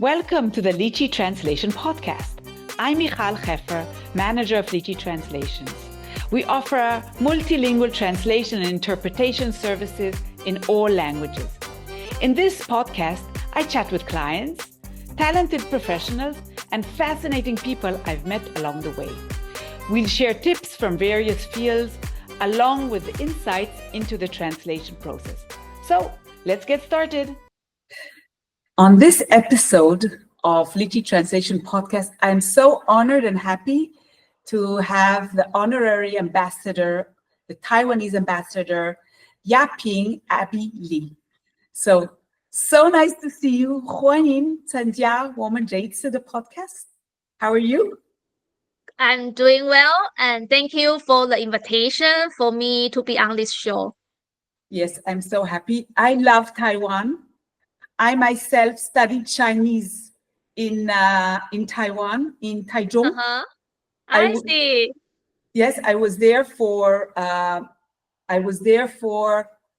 Welcome to the Lichi Translation podcast. I'm Mikhal Heffer, manager of Lichi Translations. We offer multilingual translation and interpretation services in all languages. In this podcast, I chat with clients, talented professionals, and fascinating people I've met along the way. We'll share tips from various fields along with insights into the translation process. So let's get started. On this episode of Lichi Translation podcast, I'm so honored and happy to have the honorary ambassador, the Taiwanese ambassador, Yaping Abby Lee. So nice to see you. 欢迎参加我们这一次的 podcast. How are you? I'm doing well, and thank you for the invitation for me to be on this show. Yes, I'm so happy. I love Taiwan. I myself studied Chinese in Taiwan, in Taichung. I see. Yes, I was there for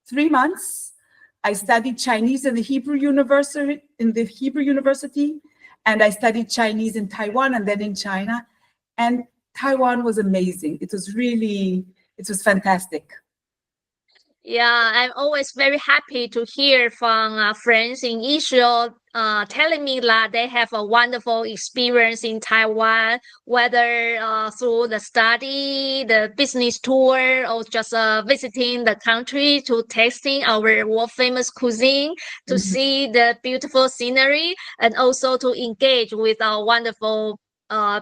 3 months. I studied Chinese in the Hebrew University, and I studied Chinese in Taiwan and then in China. And Taiwan was amazing. It was fantastic. Yeah, I'm always very happy to hear from friends in Israel telling me that they have a wonderful experience in Taiwan, whether through the study, the business tour, or just visiting the country to tasting our world-famous cuisine, to see the beautiful scenery, and also to engage with our wonderful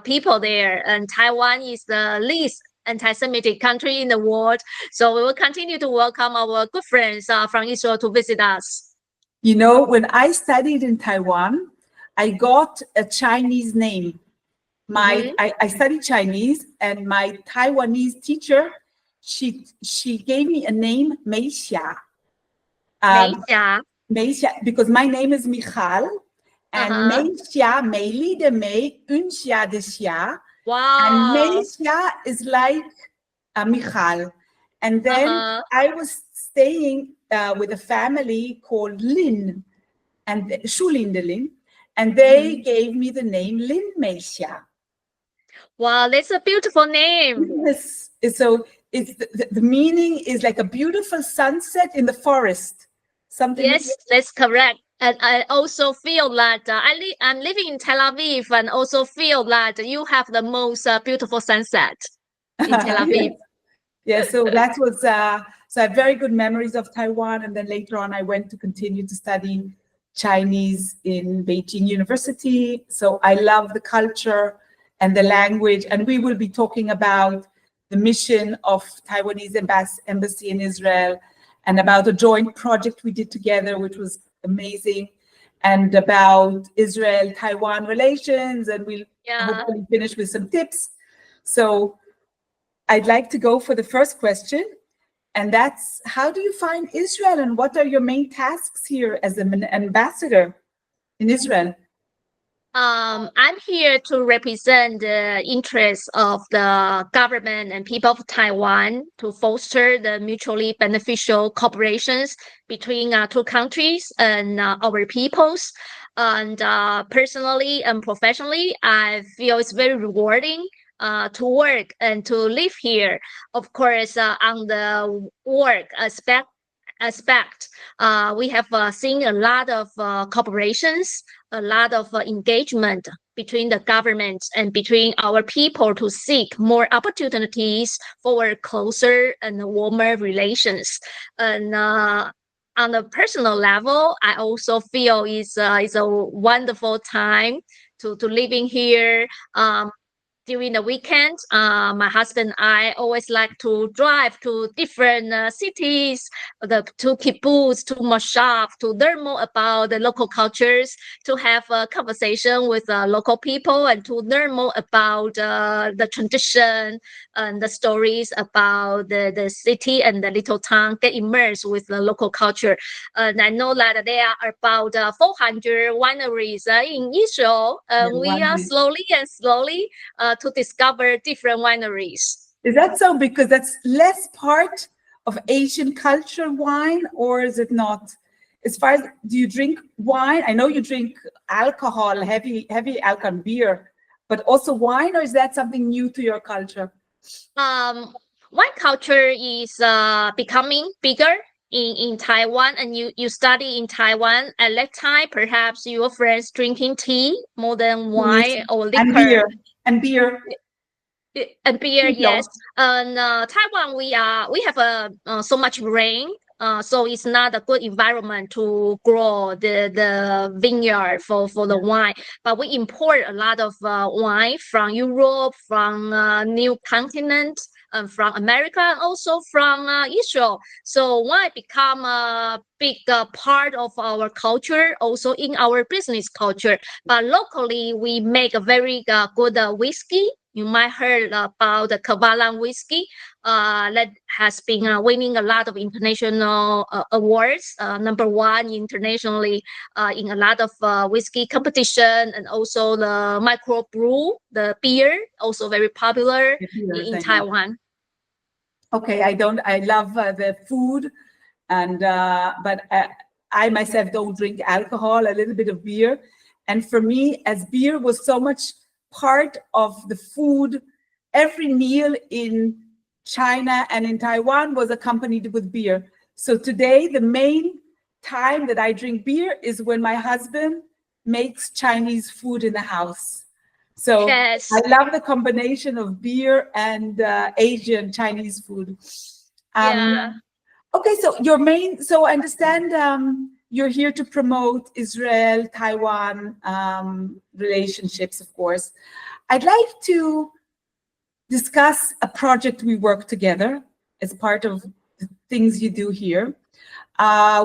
people there. And Taiwan is the least anti-Semitic country in the world. So we will continue to welcome our good friends from Israel to visit us. You know, when I studied in Taiwan, I got a Chinese name. I studied Chinese, and my Taiwanese teacher, she gave me a name, Mei Xia. Mei Xia, because my name is Mikhal, and Mei Xia, Mei Li de Mei, Un Xia de Xia. Wow. And Mei Xia is like Mikhal. And then I was staying with a family called Lin, and Shulindelin, and they gave me the name Lin Mei Xia. Wow, that's a beautiful name. Yes. So it's the meaning is like a beautiful sunset in the forest. Yes, that's correct. And I also feel that I'm living in Tel Aviv, and also feel that you have the most beautiful sunset in Tel Aviv. Yes, so that was, so I have very good memories of Taiwan. And then later on, I went to continue to study Chinese in Beijing University. So I love the culture and the language. And we will be talking about the mission of Taiwanese embassy in Israel, and about a joint project we did together, which was amazing, and about Israel-Taiwan relations, and we'll hopefully finish with some tips. So I'd like to go for the first question, and that's, how do you find Israel, and what are your main tasks here as an ambassador in Israel? I'm here to represent the interests of the government and people of Taiwan to foster the mutually beneficial cooperations between two countries and our peoples. And personally and professionally, I feel it's very rewarding to work and to live here. Of course, on the work aspect, we have seen a lot of cooperations, a lot of engagement between the government and between our people to seek more opportunities for closer and warmer relations. And on a personal level, I also feel it's a wonderful time to living here. During the weekend, my husband and I always like to drive to different cities, to kibbutz, to moshav, to learn more about the local cultures, to have a conversation with local people, and to learn more about the tradition and the stories about the city and the little town, get immersed with the local culture. And I know that there are about 400 wineries in Israel. We are slowly to discover different wineries. Is that so? Because that's less part of Asian culture wine, or is it not? as far as, do you drink wine? I know you drink alcohol, heavy alcohol, beer, but also wine, or is that something new to your culture? Wine culture is becoming bigger in Taiwan, and you study in Taiwan. At that time, perhaps your friends drinking tea more than wine or liquor. And beer. Yes. And Taiwan, we have so much rain, so it's not a good environment to grow the vineyard for the wine. But we import a lot of wine from Europe, from new continent, from America, and also from Israel. So wine become a big part of our culture, also in our business culture. But locally, we make a very good whiskey. You might heard about the Kavalan whiskey that has been winning a lot of international awards, #1 internationally in a lot of whiskey competition, and also the microbrew, the beer, also very popular in Taiwan. Okay, I love the food, and but I myself don't drink alcohol, a little bit of beer. And for me, as beer was so much part of the food, every meal in China and in Taiwan was accompanied with beer. So today, the main time that I drink beer is when my husband makes Chinese food in the house. So yes. I love the combination of beer and Asian Chinese food. Yeah. Okay, so I understand you're here to promote Israel, Taiwan relationships, of course. I'd like to discuss a project we work together as part of the things you do here.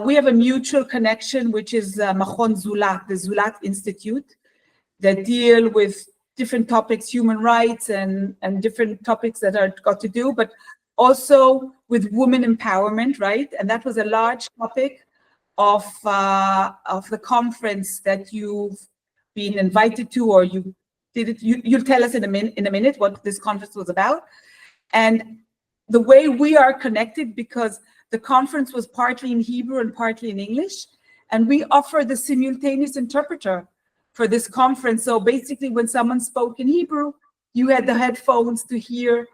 We have a mutual connection, which is Machon Zulat, the Zulat Institute, that deal with different topics, human rights and different topics that are got to do, but also with women empowerment, right? And that was a large topic of the conference that you've been invited to, or you did it. You'll tell us in a minute what this conference was about, and the way we are connected, because the conference was partly in Hebrew and partly in English, and we offer the simultaneous interpreter for this conference. So basically, when someone spoke in Hebrew, you had the headphones to hear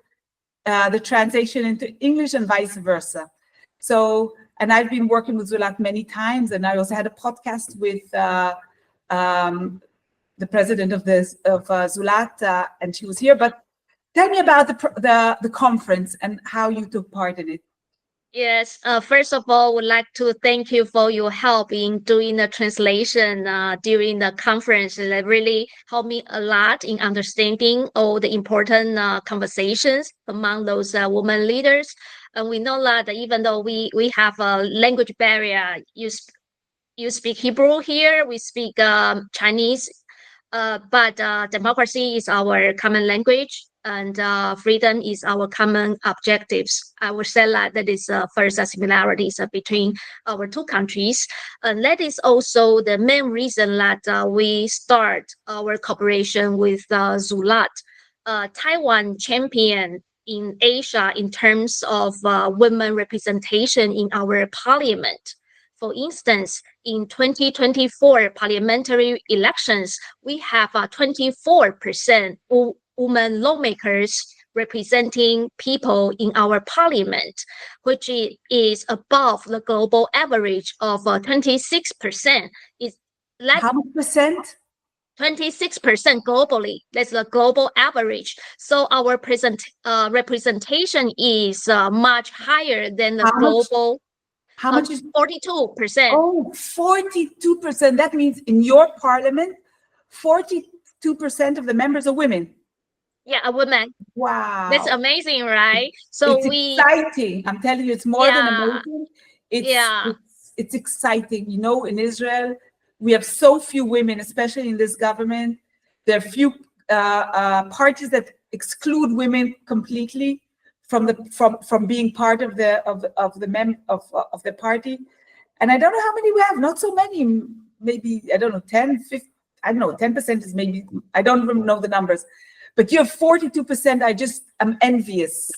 the translation into English and vice versa. So, and I've been working with Zulat many times, and I also had a podcast with the president of Zulat, and she was here. But tell me about the conference and how you took part in it. Yes. First of all, would like to thank you for your help in doing the translation during the conference. It really helped me a lot in understanding all the important conversations among those women leaders. And we know that even though we have a language barrier, you speak Hebrew here, we speak Chinese, but democracy is our common language, and freedom is our common objectives. I would say that is first similarities between our two countries. And that is also the main reason that we start our cooperation with Zulat, Taiwan champion in Asia in terms of women representation in our parliament. For instance, in 2024 parliamentary elections, we have 24% women lawmakers representing people in our parliament, which is above the global average of 26%. How much percent? 26% globally. That's the global average. So our representation is much higher than the global. How much is 42%? Oh, 42%. That means in your parliament, 42% of the members are women. Yeah, a woman. Wow. That's amazing, right? So it's exciting. I'm telling you, it's more than amazing. It's exciting. You know, in Israel, we have so few women, especially in this government. There are few parties that exclude women completely from being part of the party. And I don't know how many we have. Not so many. Maybe, I don't know, 10, 15. I don't know. 10% is maybe. I don't even know the numbers. But you have 42%. I'm envious.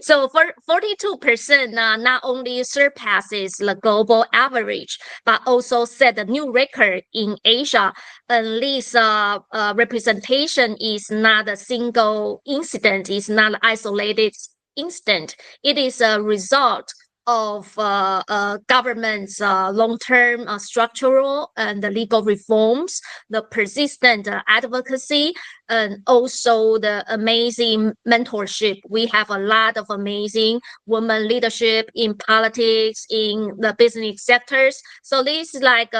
So for 42% not only surpasses the global average, but also set a new record in Asia. And this representation is not a single incident, it's not an isolated incident. It is a result of government's long-term structural and legal reforms, the persistent advocacy, and also the amazing mentorship. We have a lot of amazing women leadership in politics, in the business sectors. So this is like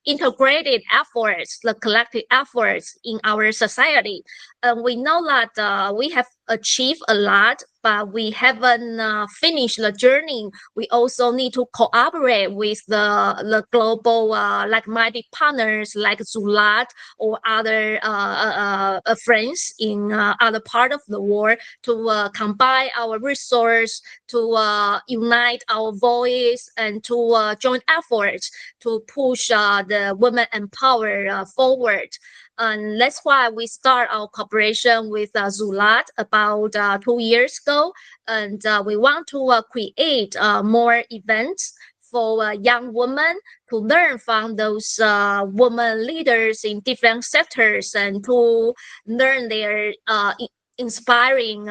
integrated efforts, the collective efforts in our society. And we know that we have achieved a lot, but we haven't finished the journey. We also need to cooperate with the global like-minded partners like Zulat or other friends in other part of the world to combine our resource, to unite our voice, and to join efforts to push the women empower forward. And that's why we start our cooperation with Zulat about 2 years ago. And we want to create more events for young women to learn from those women leaders in different sectors and to learn their inspiring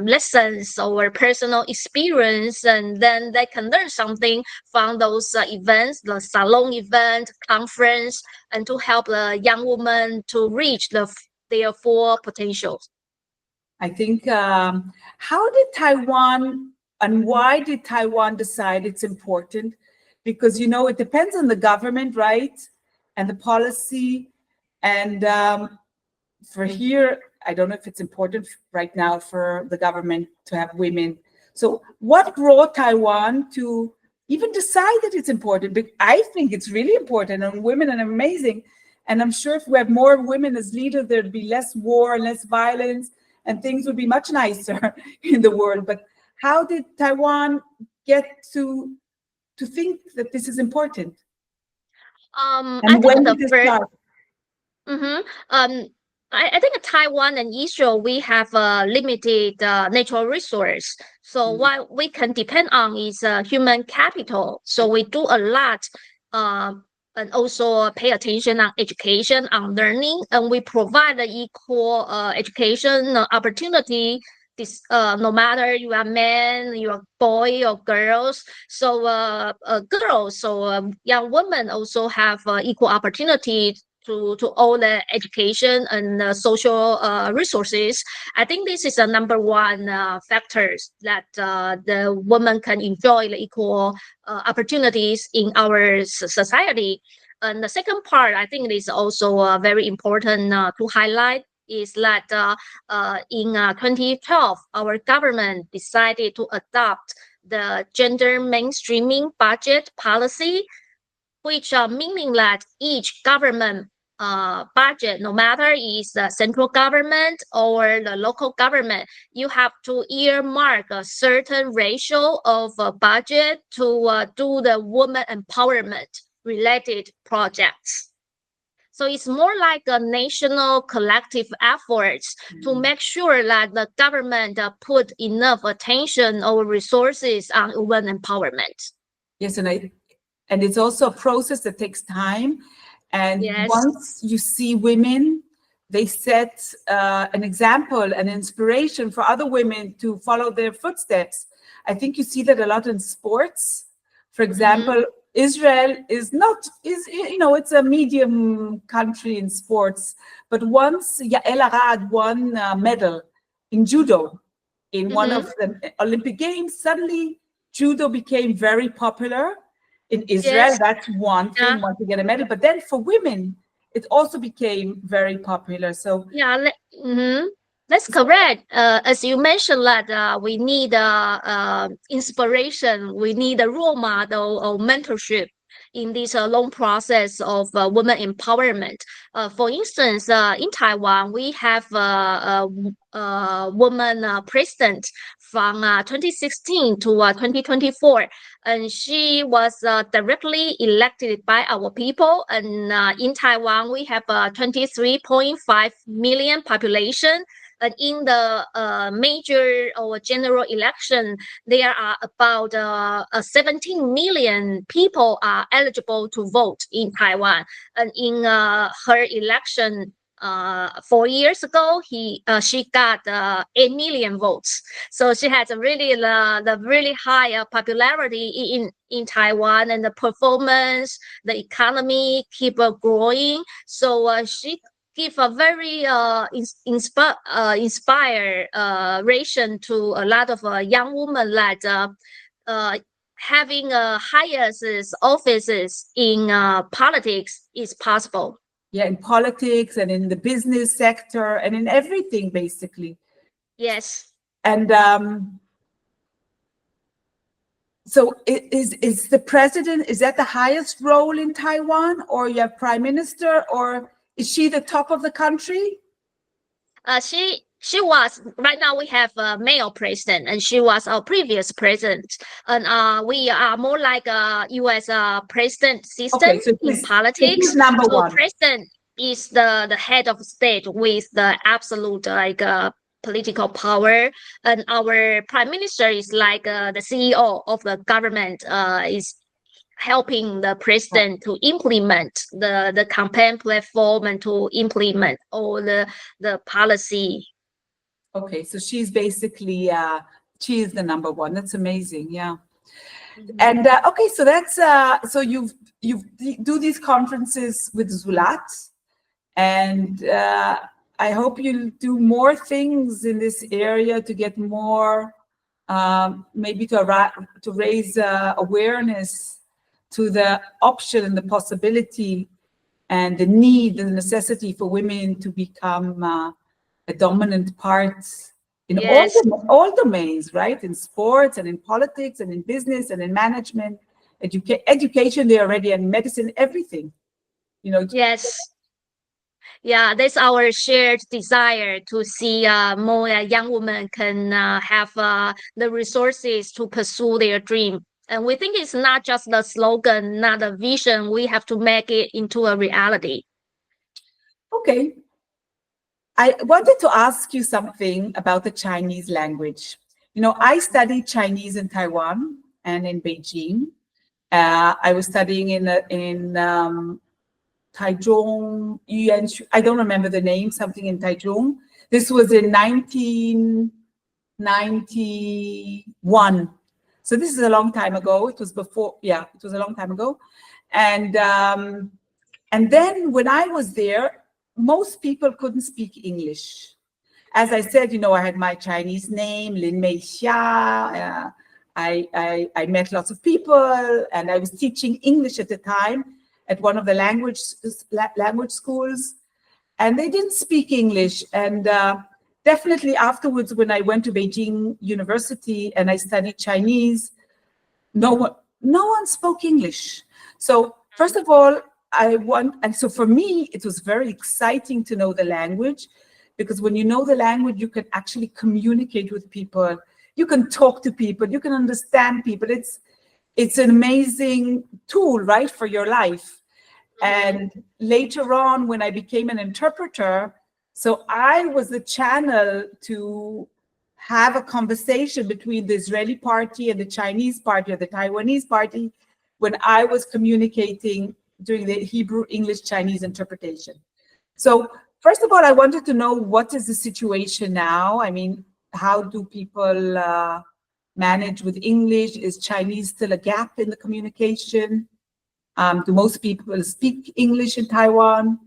lessons or personal experience, and then they can learn something from those events, the salon event, conference, and to help the young women to reach their full potential. I think, how did Taiwan and why did Taiwan decide it's important? Because, it depends on the government, right? And the policy. And for here, I don't know if it's important right now for the government to have women. So what brought Taiwan to even decide that it's important? But I think it's really important, and women are amazing. And I'm sure if we have more women as leaders, there'd be less war, less violence, and things would be much nicer in the world. But how did Taiwan get to think that this is important? I And when think did it start? I think Taiwan and Israel, we have a limited natural resource. So what we can depend on is human capital. So we do a lot and also pay attention on education, on learning, and we provide an equal education opportunity. This no matter you are man, you are boy or girls. So girls, so young women also have equal opportunity to all the education and social resources. I think this is a number one factors that the women can enjoy the equal opportunities in our society. And the second part, I think it is also very important to highlight is that in 2012, our government decided to adopt the gender mainstreaming budget policy, which meaning that each government budget, no matter is the central government or the local government, you have to earmark a certain ratio of budget to do the women empowerment related projects. So it's more like a national collective efforts to make sure that the government put enough attention or resources on women empowerment. Yes, and it's also a process that takes time. And once you see women, they set an example, an inspiration for other women to follow their footsteps. I think you see that a lot in sports. For example, Israel is it's a medium country in sports. But once Yael Arad won a medal in judo in one of the Olympic Games, suddenly judo became very popular. In Israel, that's one thing, want to get a medal. But then for women, it also became very popular. So that's correct. As you mentioned, that we need inspiration, we need a role model or mentorship in this long process of women empowerment. For instance, in Taiwan, we have a woman president from 2016 to 2024, and she was directly elected by our people. And in Taiwan, we have a 23.5 million population. And in the major or general election, there are about 17 million people are eligible to vote in Taiwan. And in her election 4 years ago, she got 8 million votes. So she has a really the really high popularity in Taiwan, and the performance, the economy keep growing. So she give a very inspiration to a lot of young women that having highest offices in politics is possible. Yeah, in politics and in the business sector and in everything, basically. Yes. And so is the president, is that the highest role in Taiwan, or you have prime minister, or is she the top of the country? She was, right now we have a male president, and she was our previous president. And we are more like a U.S. President system in politics. Number one. President is the head of state with the absolute political power, and our prime minister is like the CEO of the government, is helping the president to implement the campaign platform and to implement all the policy. Okay, so she's basically she is the number one. That's amazing. Yeah. And okay, so that's so you do these conferences with Zulat, and I hope you'll do more things in this area to get more, maybe to raise awareness to the option and the possibility and the need and the necessity for women to become a dominant part in all domains, right? In sports and in politics and in business and in management, education, they already, and medicine, everything, you know. Yes. Yeah, that's our shared desire to see more young women can have the resources to pursue their dream. And we think it's not just the slogan, not a vision. We have to make it into a reality. Okay. I wanted to ask you something about the Chinese language. You know, I studied Chinese in Taiwan and in Beijing. I was studying in Taichung, I don't remember the name, something in Taichung. This was in 1991. So this is a long time ago. It was before, yeah, it was a long time ago. And then when I was there, most people couldn't speak English. As I said, you know, I had my Chinese name, Lin Mei Xia. I met lots of people, and I was teaching English at the time at one of the language schools, and they didn't speak English. And definitely afterwards, when I went to Beijing University and I studied Chinese, no one spoke English. So first of all, and so for me, it was very exciting to know the language, because when you know the language, you can actually communicate with people. You can talk to people. You can understand people. It's an amazing tool, right, for your life. And later on, when I became an interpreter, so I was the channel to have a conversation between the Israeli party and the Chinese party or the Taiwanese party when I was communicating during the Hebrew, English, Chinese interpretation. So first of all, I wanted to know, what is the situation now? I mean, how do people manage with English? Is Chinese still a gap in the communication? Do most people speak English in Taiwan?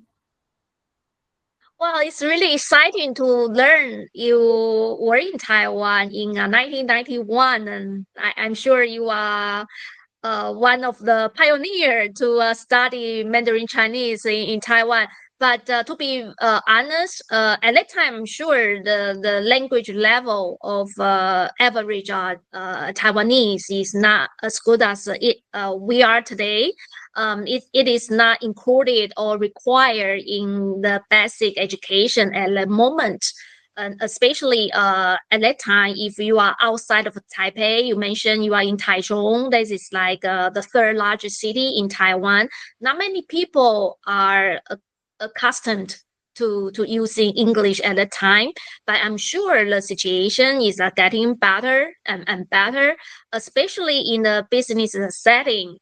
Well, it's really exciting to learn you were in Taiwan in 1991, and I'm sure you are one of the pioneers to study Mandarin Chinese in Taiwan. But to be honest, at that time, I'm sure the language level of average Taiwanese is not as good as we are today. It is not included or required in the basic education at the moment. And especially at that time, if you are outside of Taipei, you mentioned you are in Taichung. This is like the third largest city in Taiwan. Not many people are accustomed to using English at the time, but I'm sure the situation is getting better and better, especially in the business setting.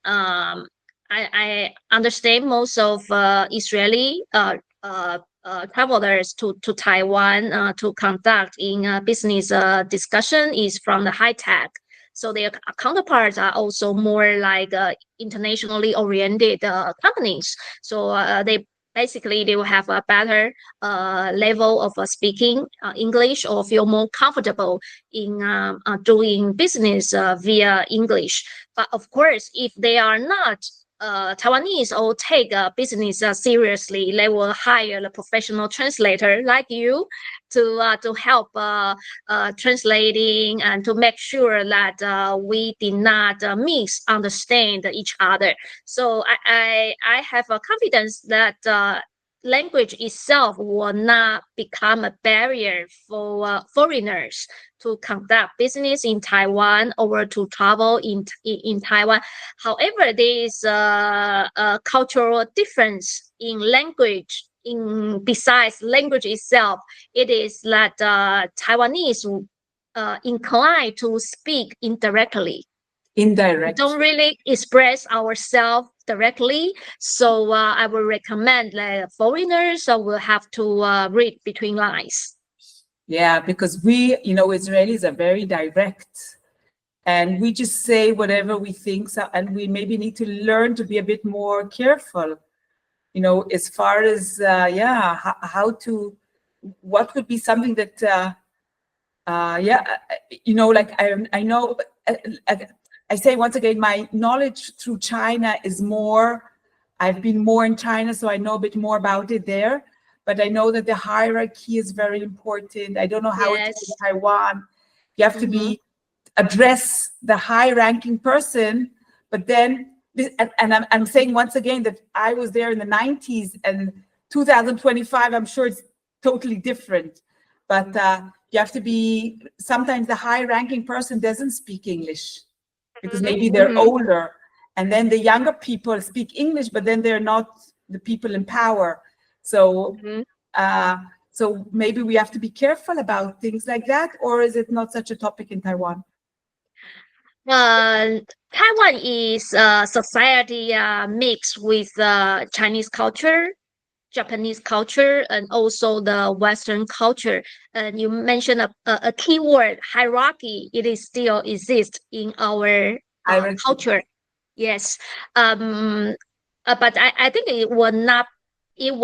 I understand most of Israeli travelers to Taiwan to conduct in business discussion is from the high tech. So their counterparts are also more like internationally oriented companies. So they will have a better level of speaking English, or feel more comfortable in doing business via English. But of course, if they are not Taiwanese or take business seriously, they will hire a professional translator like you to help translating and to make sure that we did not misunderstand each other. So I have a confidence that language itself will not become a barrier for foreigners to conduct business in Taiwan or to travel in Taiwan. However, there is a cultural difference in language. Besides language itself, it is that Taiwanese inclined to speak indirectly. Don't really express ourselves directly. So I will recommend that foreigners will have to read between lines. Yeah, because we, Israelis are very direct, and we just say whatever we think. So, and we maybe need to learn to be a bit more careful, as far as, how to, what would be something that, like I know, I say once again, my knowledge through China is more, I've been more in China, so I know a bit more about it there. But I know that the hierarchy is very important. I don't know how it is in Taiwan. You have to address the high-ranking person, but then, and I'm saying once again that I was there in the 90s, and 2025, I'm sure it's totally different. But you have to be, sometimes the high-ranking person doesn't speak English because maybe they're older. And then the younger people speak English, but then they're not the people in power. So, so maybe we have to be careful about things like that, or is it not such a topic in Taiwan? Taiwan is a society mixed with Chinese culture, Japanese culture, and also the Western culture. And you mentioned a key word, hierarchy. It is still exists in our culture. Yes, but I think it will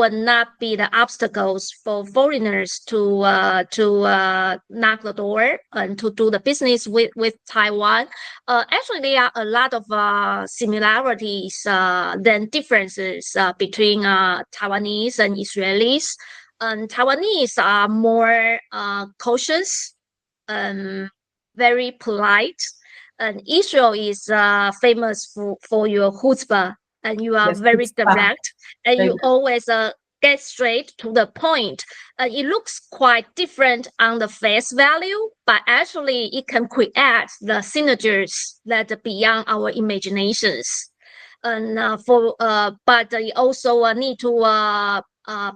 not be the obstacles for foreigners to knock the door and to do the business with Taiwan. Actually, there are a lot of similarities than differences between Taiwanese and Israelis. Taiwanese are more cautious, very polite, and Israel is famous for your chutzpah. And you are very direct, and you always get straight to the point. It looks quite different on the face value, but actually it can create the synergies that are beyond our imaginations. And but you also need to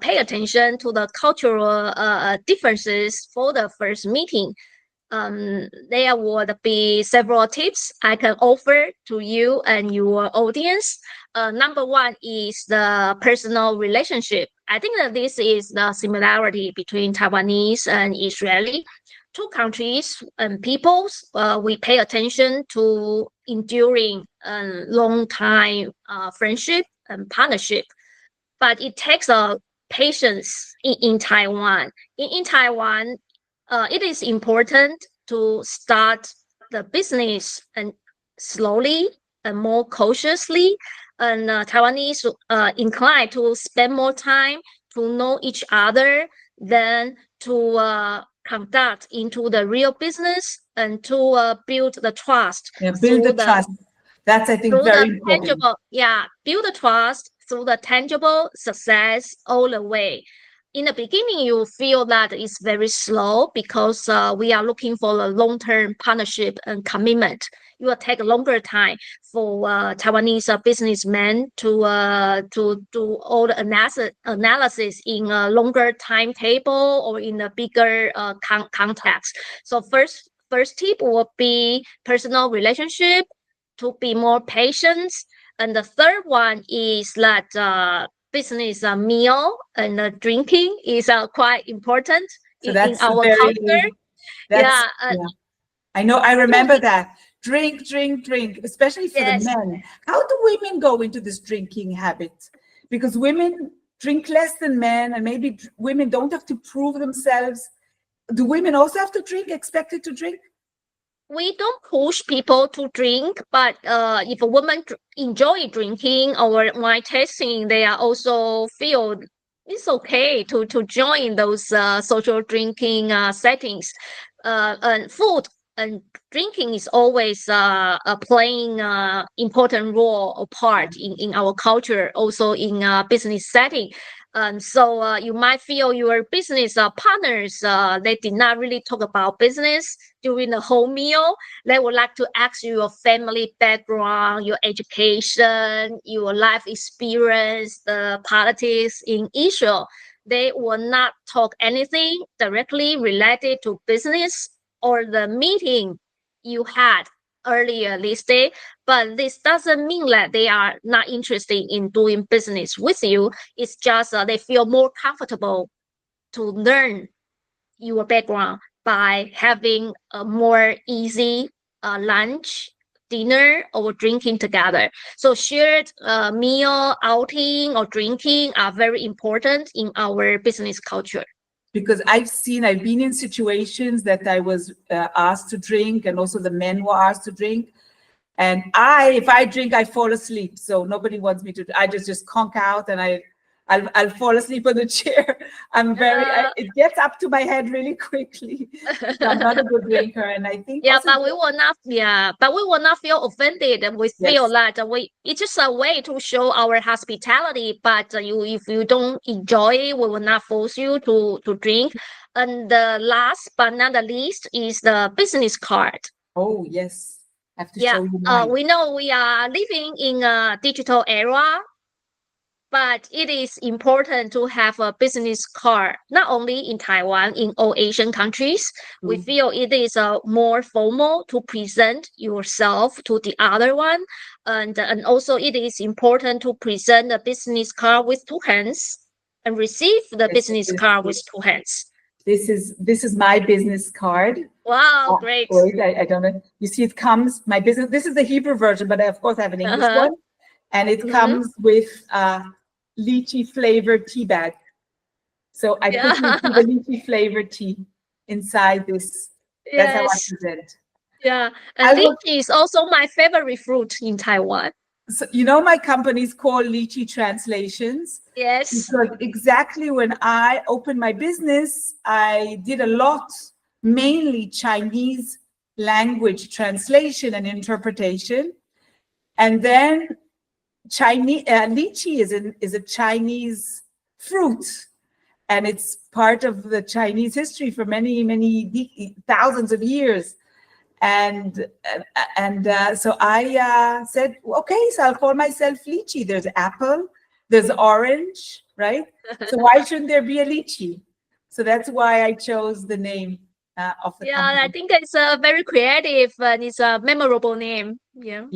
pay attention to the cultural differences for the first meeting. There would be several tips I can offer to you and your audience. Number one is the personal relationship. I think that this is the similarity between Taiwanese and Israeli. Two countries and peoples, we pay attention to enduring long time friendship and partnership. But it takes patience in Taiwan. In Taiwan, it is important to start the business and slowly and more cautiously. And Taiwanese inclined to spend more time to know each other than to conduct into the real business and to build the trust. Yeah, build the trust. That's, I think, very important. Build the trust through the tangible success all the way. in the beginning, you feel that it's very slow because we are looking for a long-term partnership and commitment. It will take a longer time for Taiwanese businessmen to do all the analysis in a longer timetable or in a bigger context. So first tip will be personal relationship, to be more patient. And the third one is that business meal and drinking is quite important So in that's our very, culture. that's, Yeah, I know, I remember that. Drink, drink, drink, especially for yes. the men. How do women go into this drinking habit? Because women drink less than men, and maybe women don't have to prove themselves. Do women also have to drink, expected to drink? We don't push people to drink, but if a woman enjoy drinking or wine tasting, they are also feel it's okay to join those social drinking settings. And food and drinking is always playing important role or part in our culture, also in business setting. So you might feel your business partners, they did not really talk about business during the whole meal. They would like to ask you your family background, your education, your life experience, the politics in Israel. They will not talk anything directly related to business or the meeting you had earlier this day, but this doesn't mean that they are not interested in doing business with you. It's just they feel more comfortable to learn your background by having a more easy lunch, dinner, or drinking together. So shared meal, outing, or drinking are very important in our business culture. Because I've been in situations that I was asked to drink, and also the men were asked to drink. And if I drink, I fall asleep. So nobody wants me to. I just conk out, and I'll fall asleep on the chair. It gets up to my head really quickly. So I'm not a good drinker, and I think but we will not. But we will not feel offended, and we feel that it's just a way to show our hospitality. But if you don't enjoy it, we will not force you to drink. And the last but not the least is the business card. Oh yes. I have to show you mine. We know we are living in a digital era, but it is important to have a business card, not only in Taiwan, in all Asian countries. We feel it is more formal to present yourself to the other one. And also it is important to present the business card with two hands and receive the business card with two hands. This is my business card. Wow, great. Wait, I don't know. You see, it comes, my business, this is the Hebrew version, but I, of course, have an English one. And it comes with lychee flavored tea bag. So I put the lychee flavored tea inside this. That's how I present. Yeah, and lychee is also my favorite fruit in Taiwan. So, you know, my company is called Lichi Translations. Yes. Because exactly when I opened my business, I did a lot, mainly Chinese language translation and interpretation. And then Chinese lychee is a Chinese fruit, and it's part of the Chinese history for many thousands of years. And so I said, okay, so I'll call myself lychee. There's apple, there's orange, right? So why shouldn't there be a lychee? So that's why I chose the name of the company. I think it's a very creative and it's a memorable name. Yeah.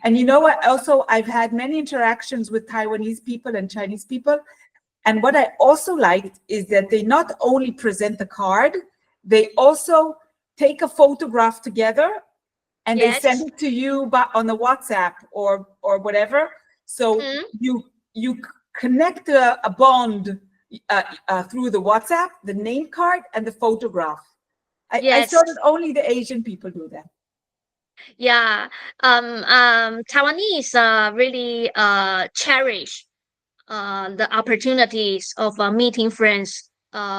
And you know what? Also, I've had many interactions with Taiwanese people and Chinese people. And what I also liked is that they not only present the card, they also take a photograph together and they send it to you on the WhatsApp or whatever. So you connect a bond through the WhatsApp, the name card, and the photograph. I saw that only the Asian people do that. Yeah, Taiwanese really cherish the opportunities of meeting friends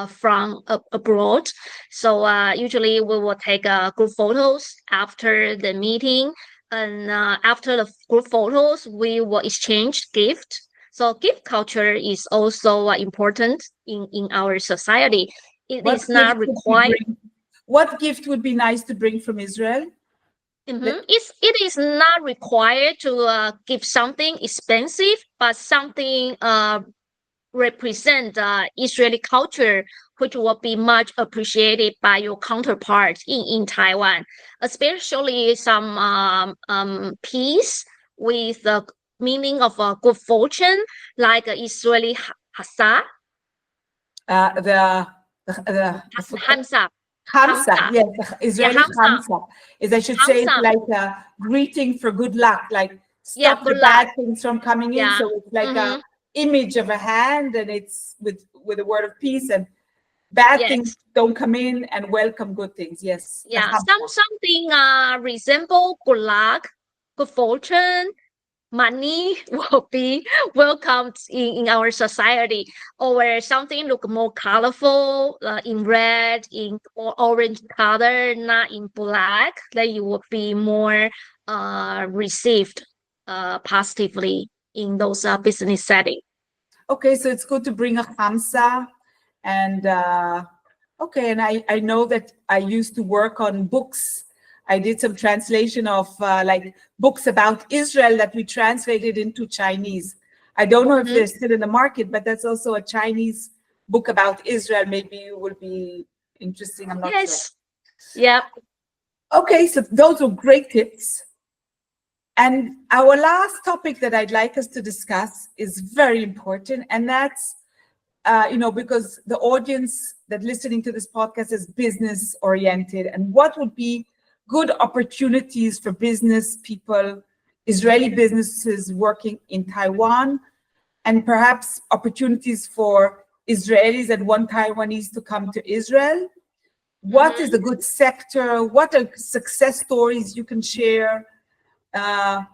from abroad. So usually we will take group photos after the meeting, and after the group photos, we will exchange gifts. So gift culture is also important in our society. It is not required. What gift would be nice to bring from Israel? It is not required to give something expensive, but something represent Israeli culture, which will be much appreciated by your counterpart in Taiwan, especially some piece with the meaning of good fortune, like Israeli hasa. The Hamsa. Hamsa, yes, Israeli Hamsa. Is I should say it's like a greeting for good luck, like stop the bad things from coming in. So it's like a image of a hand, and it's with a word of peace, and bad things don't come in, and welcome good things. Yes. Yeah, something resemble good luck, good fortune. Money will be welcomed in our society, or something look more colorful in red, in or orange color, not in black, that you will be more received positively in those business setting. Okay, so it's good to bring a hamsa, and okay, and I know that I used to work on books. I did some translation of like books about Israel that we translated into Chinese. I don't know if they're still in the market, but that's also a Chinese book about Israel. Maybe it would be interesting. I'm not sure. Yeah. Okay, so those are great tips. And our last topic that I'd like us to discuss is very important, and that's because the audience that listening to this podcast is business oriented, and what would be good opportunities for business people, Israeli businesses working in Taiwan, and perhaps opportunities for Israelis and one Taiwanese to come to Israel. What is the good sector? What are success stories you can share? Where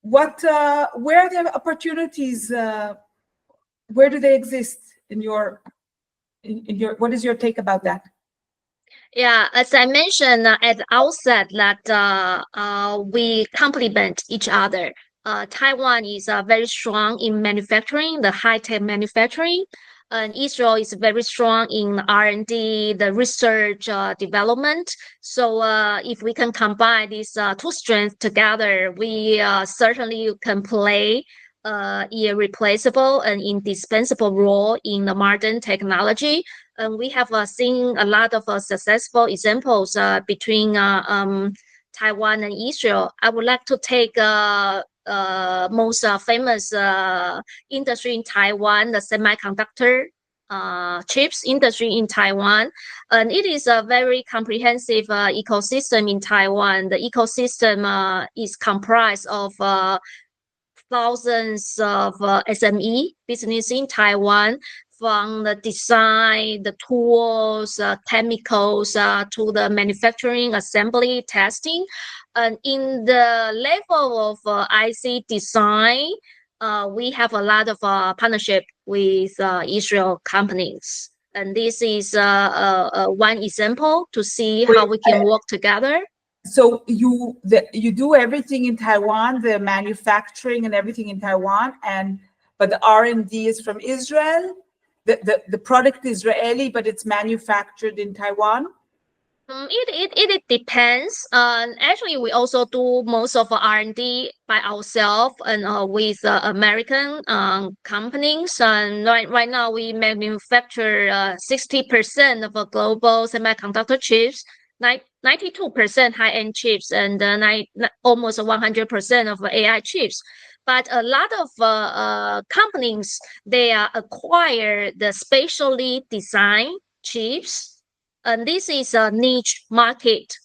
are the opportunities? Where do they exist in your? What is your take about that? Yeah, as I mentioned at the outset, that we complement each other. Taiwan is very strong in manufacturing, the high-tech manufacturing, and Israel is very strong in R&D, the research development. So if we can combine these two strengths together, we certainly can play irreplaceable and indispensable role in the modern technology. And we have seen a lot of successful examples between Taiwan and Israel. I would like to take most famous industry in Taiwan, the semiconductor chips industry in Taiwan. And it is a very comprehensive ecosystem in Taiwan. The ecosystem is comprised of thousands of SME business in Taiwan, from the design, the tools, chemicals, to the manufacturing, assembly, testing. And in the level of IC design, we have a lot of partnership with Israel companies. And this is one example to see how we can work together. So you do everything in Taiwan, the manufacturing and everything in Taiwan, but the R&D is from Israel. The product is Israeli, but it's manufactured in Taiwan. It depends. Actually, we also do most of our R&D by ourselves and with American companies. And right now, we manufacture 60% of a global semiconductor chips, 92% high-end chips, and almost 100% of AI chips. But a lot of companies, they acquire the specially designed chips. And this is a niche market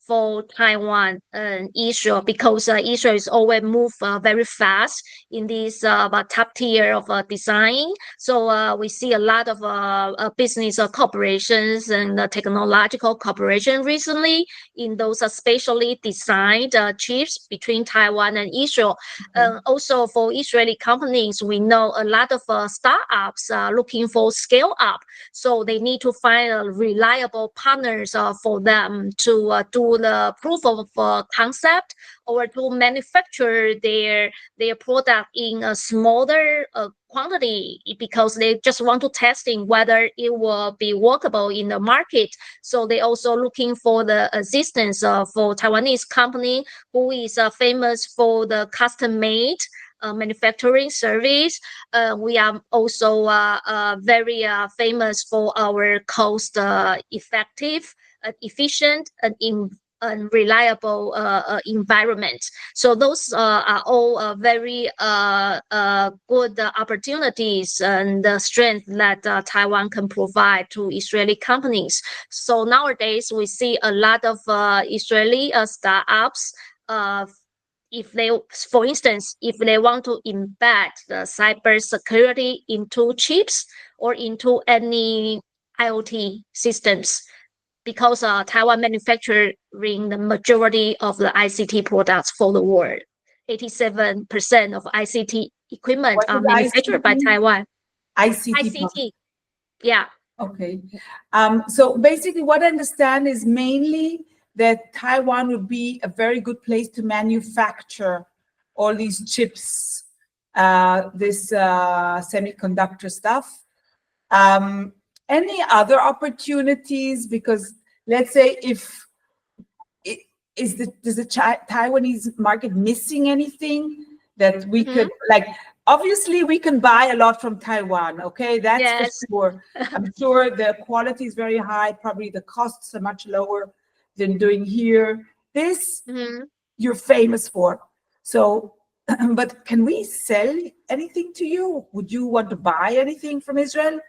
for Taiwan and Israel, because Israel is always move very fast in this top tier of design. So we see a lot of business corporations and technological cooperation recently in those specially designed chips between Taiwan and Israel. Also for Israeli companies, we know a lot of startups are looking for scale up. So they need to find reliable partners for them to do do the proof of concept or to manufacture their product in a smaller quantity, because they just want to testing whether it will be workable in the market. So they also looking for the assistance for Taiwanese company who is famous for the custom made manufacturing service. We are also very famous for our cost effective, efficient, and reliable environment. So those are all very good opportunities and the strength that Taiwan can provide to Israeli companies. So nowadays we see a lot of Israeli startups. If they, for instance, if they want to embed the cybersecurity into chips or into any IoT systems, because Taiwan manufacturing the majority of the ICT products for the world. 87% of ICT equipment are manufactured by Taiwan. ICT. Yeah. Okay. So basically what I understand is mainly that Taiwan would be a very good place to manufacture all these chips, this semiconductor stuff. Any other opportunities? Because let's say if does the Taiwanese market missing anything that we could, like, obviously we can buy a lot from Taiwan, okay? That's for sure. I'm sure the quality is very high. Probably the costs are much lower than doing here. This you're famous for. So, but can we sell anything to you? Would you want to buy anything from Israel?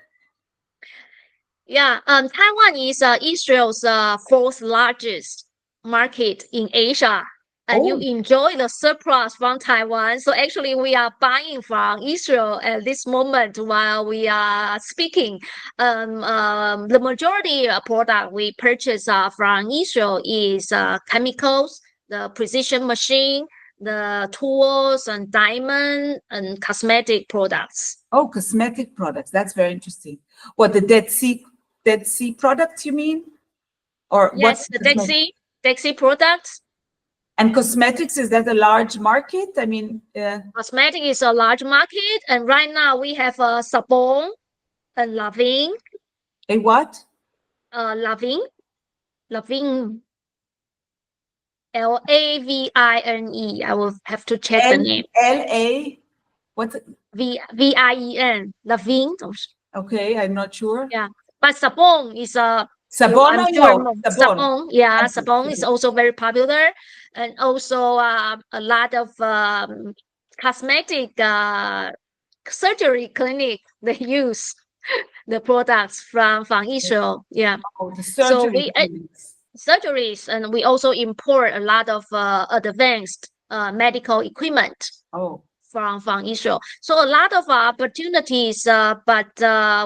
Yeah, Taiwan is Israel's fourth largest market in Asia, and you enjoy the surplus from Taiwan. So actually, we are buying from Israel at this moment while we are speaking. The majority of product we purchase from Israel is chemicals, the precision machine, the tools and diamond and cosmetic products. Oh, cosmetic products. That's very interesting. What, the Dead Sea products, you mean? Or yes, the Dead Sea products. And cosmetics, is that a large market? I mean, cosmetic is a large market, and right now we have sabon and laving. A what? Laving. Lavine. I will have to check the name. L-A. What's it? V-I-E-N. Laving. Okay, I'm not sure. Yeah, but sabon is a sabon. Sabon. Yeah, sabon is also very popular, and also a lot of cosmetic surgery clinic, they use the products from Israel. Yeah. Oh, the surgery surgeries, and we also import a lot of advanced medical equipment. Oh. From Israel. So a lot of opportunities, but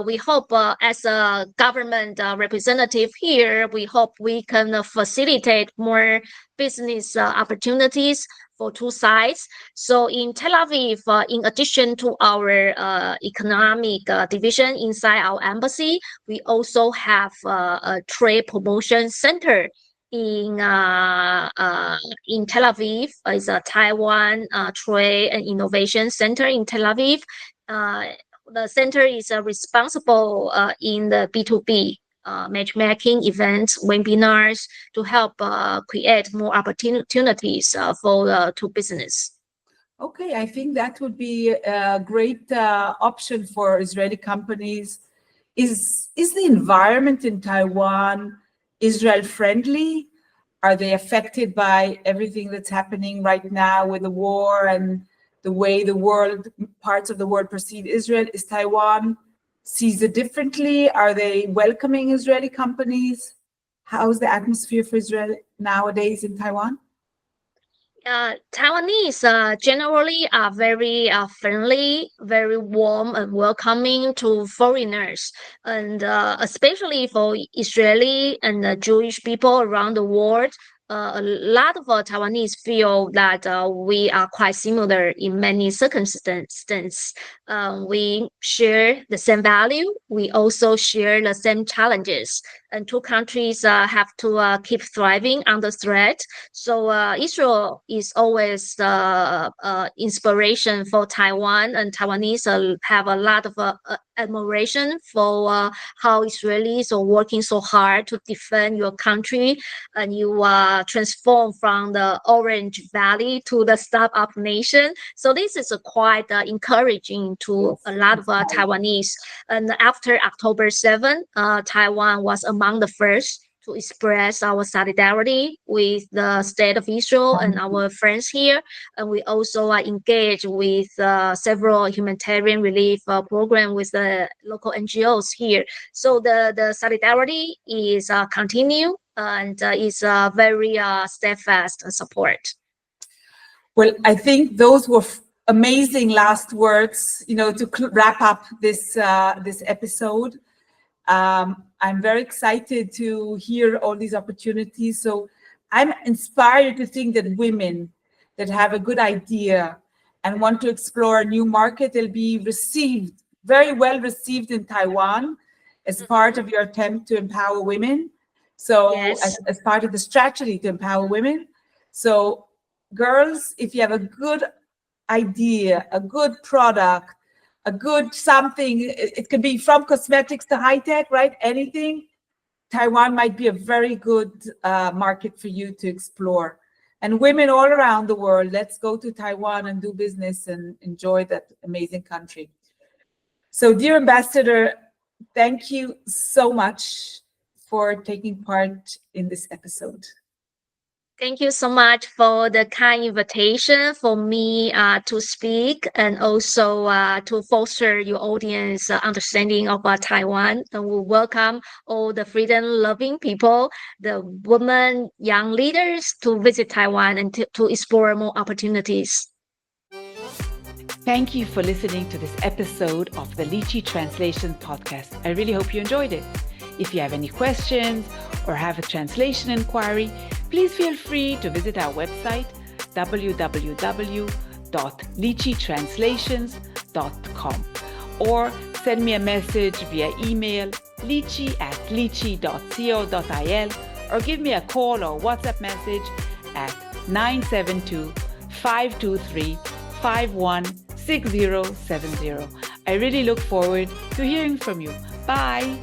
we hope as a government representative here, we hope we can facilitate more business opportunities for two sides. So in Tel Aviv, in addition to our economic division inside our embassy, we also have a trade promotion center in Tel Aviv. Is a Taiwan Trade and Innovation Center in Tel Aviv. The center is responsible in the B2B matchmaking events, webinars to help create more opportunities for to business. Okay, I think that would be a great option for Israeli companies. Is the environment in Taiwan Israel friendly? Are they affected by everything that's happening right now with the war and the way the world, parts of the world perceive Israel? Is Taiwan sees it differently? Are they welcoming Israeli companies? How's the atmosphere for Israel nowadays in Taiwan? Taiwanese generally are very friendly, very warm and welcoming to foreigners, and especially for Israeli and Jewish people around the world. a lot of Taiwanese feel that we are quite similar in many circumstances. We share the same value. We also share the same challenges. And two countries have to keep thriving under threat. So Israel is always inspiration for Taiwan, and Taiwanese have a lot of admiration for how Israelis are working so hard to defend your country, and you transform from the Orange Valley to the startup nation. So this is quite encouraging to a lot of Taiwanese. And after October 7, Taiwan was among the first to express our solidarity with the state of Israel and our friends here. And we also engage with several humanitarian relief programs with the local NGOs here. So the solidarity is continue and is very steadfast support. Well, I think those were amazing last words, to wrap up this episode. I'm very excited to hear all these opportunities. So I'm inspired to think that women that have a good idea and want to explore a new market, they'll be received, very well received in Taiwan as part of your attempt to empower women. So Yes. as part of the strategy to empower women. So girls, if you have a good idea, a good product, a good something, it can be from cosmetics to high tech, right? Anything. Taiwan might be a very good market for you to explore. And women all around the world, let's go to Taiwan and do business and enjoy that amazing country. So, dear Ambassador, thank you so much for taking part in this episode. Thank you so much for the kind invitation for me to speak, and also to foster your audience understanding of Taiwan. And we welcome all the freedom-loving people, the women, young leaders to visit Taiwan and to explore more opportunities. Thank you for listening to this episode of the Lichi Translations podcast. I really hope you enjoyed it. If you have any questions or have a translation inquiry, please feel free to visit our website, www.lichitranslations.com, or send me a message via email, lichi@lichi.co.il, or give me a call or WhatsApp message at 972-523-516070. I really look forward to hearing from you. Bye.